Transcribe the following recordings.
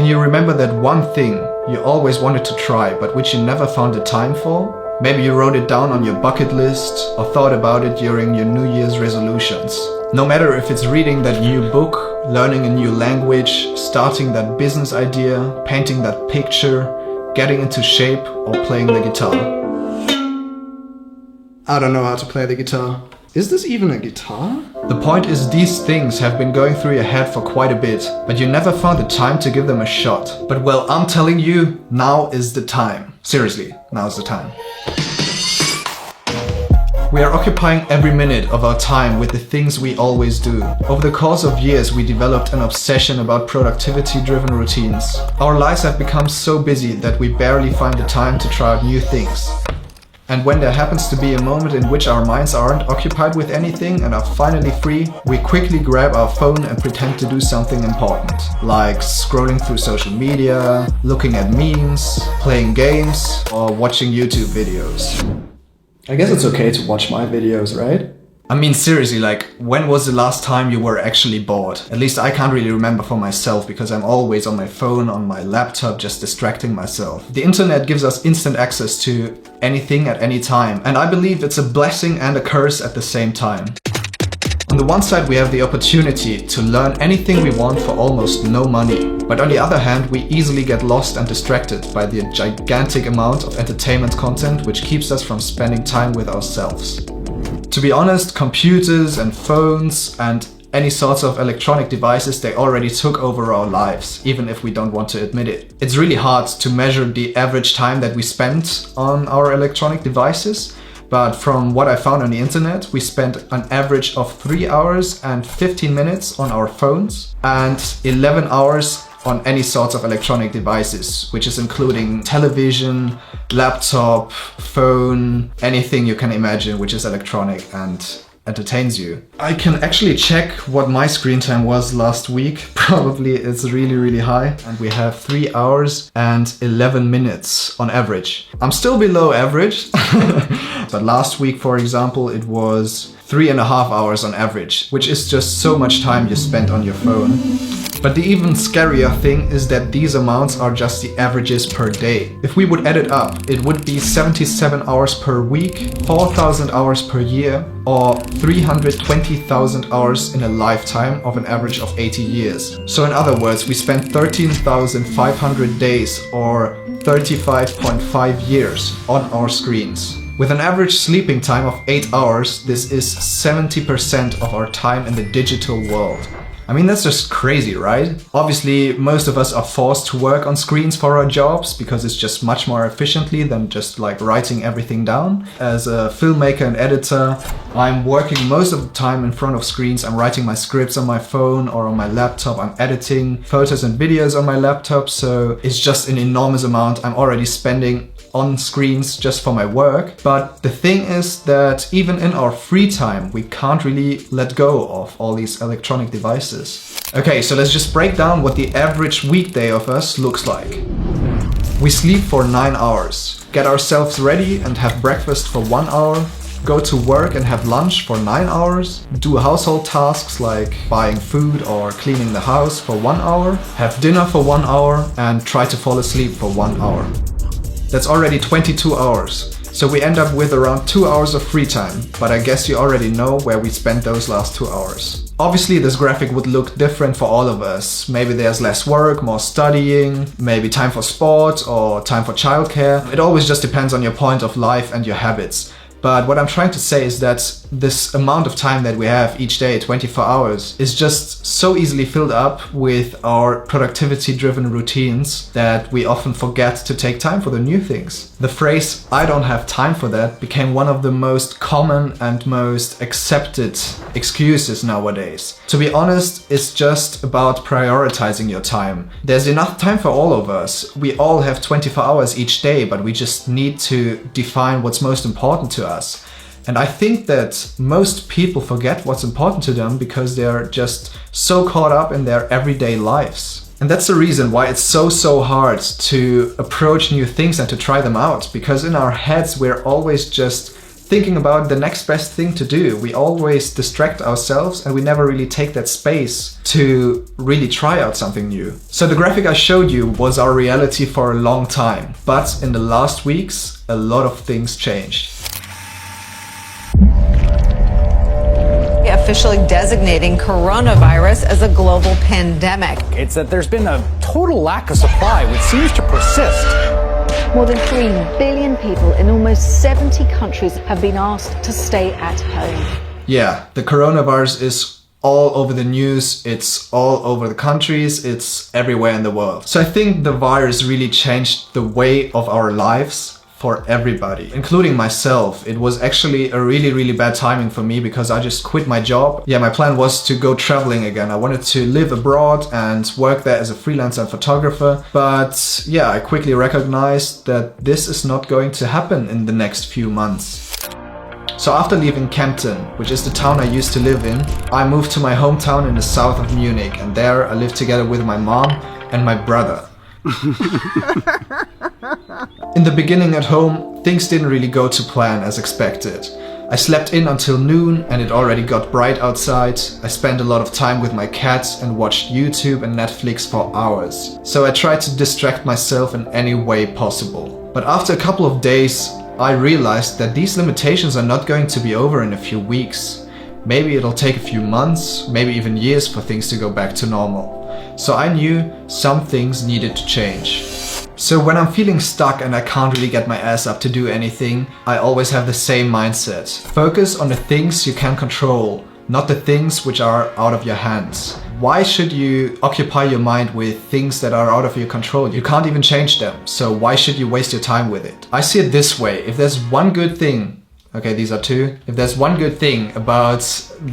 Can you remember that one thing you always wanted to try but which you never found the time for? Maybe you wrote it down on your bucket list or thought about it during your New Year's resolutions. No matter if it's reading that new book, learning a new language, starting that business idea, painting that picture, getting into shape, or playing the guitar. I don't know how to play the guitar. Is this even a guitar? The point is, these things have been going through your head for quite a bit, but you never found the time to give them a shot. But well, I'm telling you, now is the time. Seriously, now is the time. We are occupying every minute of our time with the things we always do. Over the course of years, we developed an obsession about productivity-driven routines. Our lives have become so busy that we barely find the time to try out new things. And when there happens to be a moment in which our minds aren't occupied with anything and are finally free, we quickly grab our phone and pretend to do something important. Like scrolling through social media, looking at memes, playing games, or watching YouTube videos. I guess it's okay to watch my videos, right? I mean, seriously, like, when was the last time you were actually bored? At least I can't really remember for myself, because I'm always on my phone, on my laptop, just distracting myself. The internet gives us instant access to anything at any time, and I believe it's a blessing and a curse at the same time. On the one side, we have the opportunity to learn anything we want for almost no money. But on the other hand, we easily get lost and distracted by the gigantic amount of entertainment content which keeps us from spending time with ourselves. To be honest, computers and phones and any sorts of electronic devices, they already took over our lives, even if we don't want to admit it. It's really hard to measure the average time that we spend on our electronic devices. But from what I found on the internet, we spent an average of 3 hours and 15 minutes on our phones and 11 hours on any sorts of electronic devices, which is including television, laptop, phone, anything you can imagine which is electronic and entertains you. I can actually check what my screen time was last week. Probably it's really high, and we have 3 hours and 11 minutes on average. I'm still below average, but last week, for example, it was 3.5 hours on average, which is just so much time you spent on your phone. But the even scarier thing is that these amounts are just the averages per day. If we would add it up, it would be 77 hours per week, 4,000 hours per year, or 320,000 hours in a lifetime of an average of 80 years. So in other words, we spent 13,500 days or 35.5 years on our screens. With an average sleeping time of 8 hours, this is 70% of our time in the digital world. I mean, that's just crazy, right? Obviously, most of us are forced to work on screens for our jobs because it's just much more efficiently than just like writing everything down. As a filmmaker and editor, I'm working most of the time in front of screens. I'm writing my scripts on my phone or on my laptop. I'm editing photos and videos on my laptop. So it's just an enormous amount I'm already spending on screens just for my work. But the thing is that even in our free time, we can't really let go of all these electronic devices. Okay, so let's just break down what the average weekday of us looks like. We sleep for 9 hours, get ourselves ready and have breakfast for 1 hour, go to work and have lunch for 9 hours, do household tasks like buying food or cleaning the house for 1 hour, have dinner for 1 hour and try to fall asleep for 1 hour. That's already 22 hours. So we end up with around 2 hours of free time, but I guess you already know where we spent those last 2 hours. Obviously, this graphic would look different for all of us. Maybe there's less work, more studying, maybe time for sport or time for childcare. It always just depends on your point of life and your habits. But what I'm trying to say is that this amount of time that we have each day, 24 hours, is just so easily filled up with our productivity-driven routines that we often forget to take time for the new things. The phrase, "I don't have time for that," became one of the most common and most accepted excuses nowadays. To be honest, it's just about prioritizing your time. There's enough time for all of us. We all have 24 hours each day, but we just need to define what's most important to us. And I think that most people forget what's important to them because they're just so caught up in their everyday lives. And that's the reason why it's so hard to approach new things and to try them out, because in our heads we're always just thinking about the next best thing to do. We always distract ourselves and we never really take that space to really try out something new. So the graphic I showed you was our reality for a long time, but in the last weeks, a lot of things changed. Officially designating coronavirus as a global pandemic. It's that there's been a total lack of supply, which seems to persist. More than 3 billion people in almost 70 countries have been asked to stay at home. Yeah, the coronavirus is all over the news, it's all over the countries, it's everywhere in the world. So I think the virus really changed the way of our lives for everybody, including myself. It was actually a really bad timing for me because I just quit my job. Yeah, my plan was to go traveling again. I wanted to live abroad and work there as a freelancer and photographer. But yeah, I quickly recognized that this is not going to happen in the next few months. So after leaving Kempten, which is the town I used to live in, I moved to my hometown in the south of Munich, and there I lived together with my mom and my brother. In the beginning at home, things didn't really go to plan as expected. I slept in until noon and it already got bright outside. I spent a lot of time with my cats and watched YouTube and Netflix for hours. So I tried to distract myself in any way possible. But after a couple of days, I realized that these limitations are not going to be over in a few weeks. Maybe it'll take a few months, maybe even years for things to go back to normal. So I knew some things needed to change. So when I'm feeling stuck and I can't really get my ass up to do anything, I always have the same mindset. Focus on the things you can control, not the things which are out of your hands. Why should you occupy your mind with things that are out of your control? You can't even change them, so why should you waste your time with it? I see it this way: if there's one good thing, okay, these are two. If there's one good thing about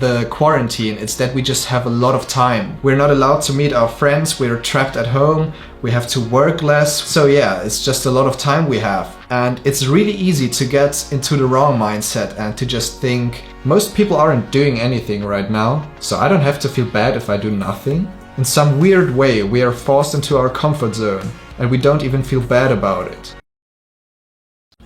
the quarantine, it's that we just have a lot of time. We're not allowed to meet our friends, we're trapped at home, we have to work less. So yeah, it's just a lot of time we have. And it's really easy to get into the wrong mindset and to just think, most people aren't doing anything right now, so I don't have to feel bad if I do nothing. In some weird way, we are forced into our comfort zone and we don't even feel bad about it.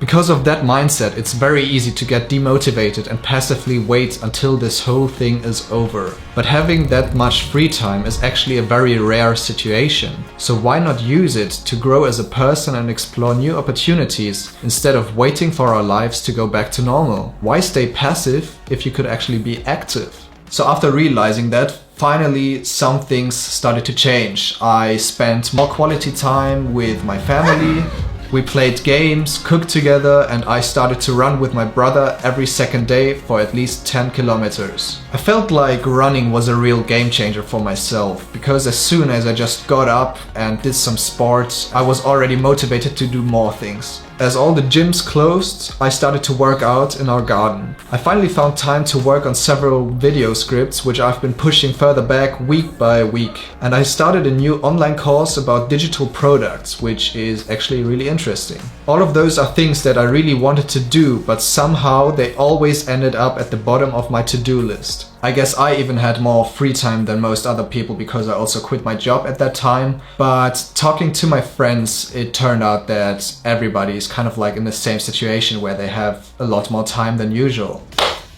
Because of that mindset, it's very easy to get demotivated and passively wait until this whole thing is over. But having that much free time is actually a very rare situation. So why not use it to grow as a person and explore new opportunities instead of waiting for our lives to go back to normal? Why stay passive if you could actually be active? So after realizing that, finally some things started to change. I spent more quality time with my family. We played games, cooked together, and I started to run with my brother every second day for at least 10 kilometers. I felt like running was a real game changer for myself, because as soon as I just got up and did some sports, I was already motivated to do more things. As all the gyms closed, I started to work out in our garden. I finally found time to work on several video scripts which I've been pushing further back week by week. And I started a new online course about digital products, which is actually really interesting. All of those are things that I really wanted to do, but somehow they always ended up at the bottom of my to-do list. I guess I even had more free time than most other people because I also quit my job at that time. But talking to my friends, it turned out that everybody is kind of like in the same situation where they have a lot more time than usual.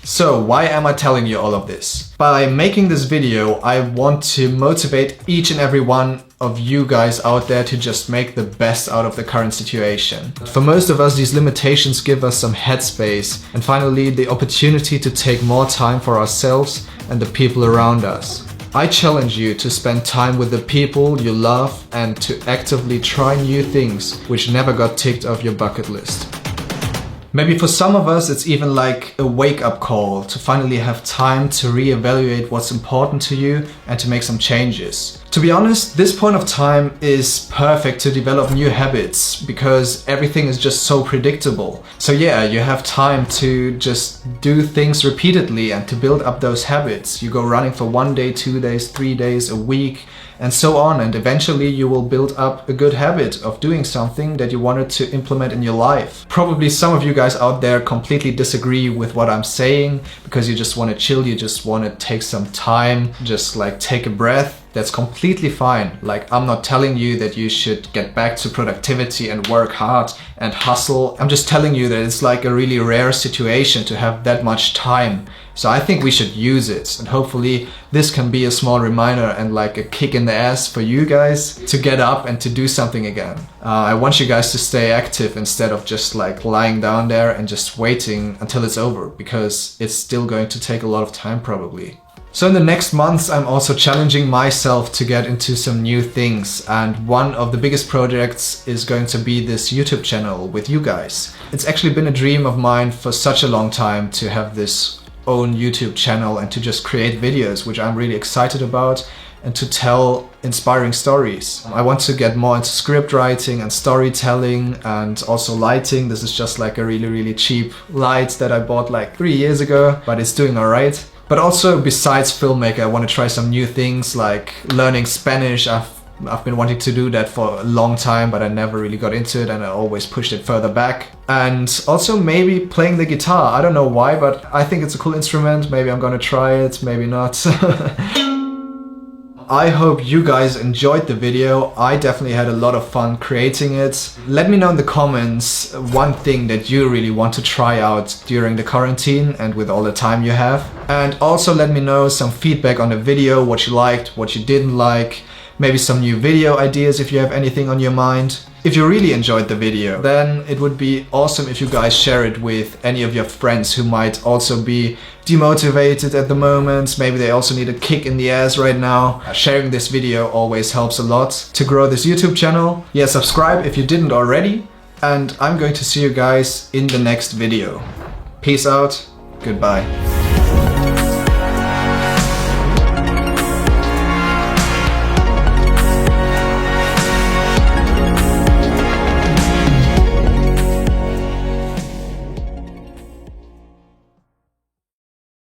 So why am I telling you all of this? By making this video, I want to motivate each and every one of you guys out there to just make the best out of the current situation. For most of us, these limitations give us some headspace and finally the opportunity to take more time for ourselves and the people around us. I challenge you to spend time with the people you love and to actively try new things which never got ticked off your bucket list. Maybe for some of us it's even like a wake-up call to finally have time to reevaluate what's important to you and to make some changes. To be honest, this point of time is perfect to develop new habits because everything is just so predictable. So yeah, you have time to just do things repeatedly and to build up those habits. You go running for 1 day, 2 days, 3 days, a week, and so on, and eventually you will build up a good habit of doing something that you wanted to implement in your life. Probably some of you guys out there completely disagree with what I'm saying because you just want to chill, you just want to take some time, just like take a breath. that's completely fine. Like, I'm not telling you that you should get back to productivity and work hard and hustle. I'm just telling you that it's like a really rare situation to have that much time. So I think we should use it, and hopefully this can be a small reminder and like a kick in the ass for you guys to get up and to do something again. I want you guys to stay active instead of just like lying down there and just waiting until it's over, because it's still going to take a lot of time probably. So in the next months, I'm also challenging myself to get into some new things, and one of the biggest projects is going to be this YouTube channel with you guys. It's actually been a dream of mine for such a long time to have this own YouTube channel and to just create videos, which I'm really excited about, and to tell inspiring stories. I want to get more into script writing and storytelling and also lighting. This is just like a really cheap light that I bought like 3 years ago, but it's doing alright. But also besides filmmaker, I want to try some new things like learning Spanish. I've been wanting to do that for a long time, but I never really got into it and I always pushed it further back. And also maybe playing the guitar. I don't know why, but I think it's a cool instrument. Maybe I'm gonna try it, maybe not. I hope you guys enjoyed the video. I definitely had a lot of fun creating it. Let me know in the comments one thing that you really want to try out during the quarantine and with all the time you have. And also let me know some feedback on the video, what you liked, what you didn't like. Maybe some new video ideas if you have anything on your mind. If you really enjoyed the video, then it would be awesome if you guys share it with any of your friends who might also be demotivated at the moment. Maybe they also need a kick in the ass right now. Sharing this video always helps a lot to grow this YouTube channel. Yeah, subscribe if you didn't already. And I'm going to see you guys in the next video. Peace out. Goodbye.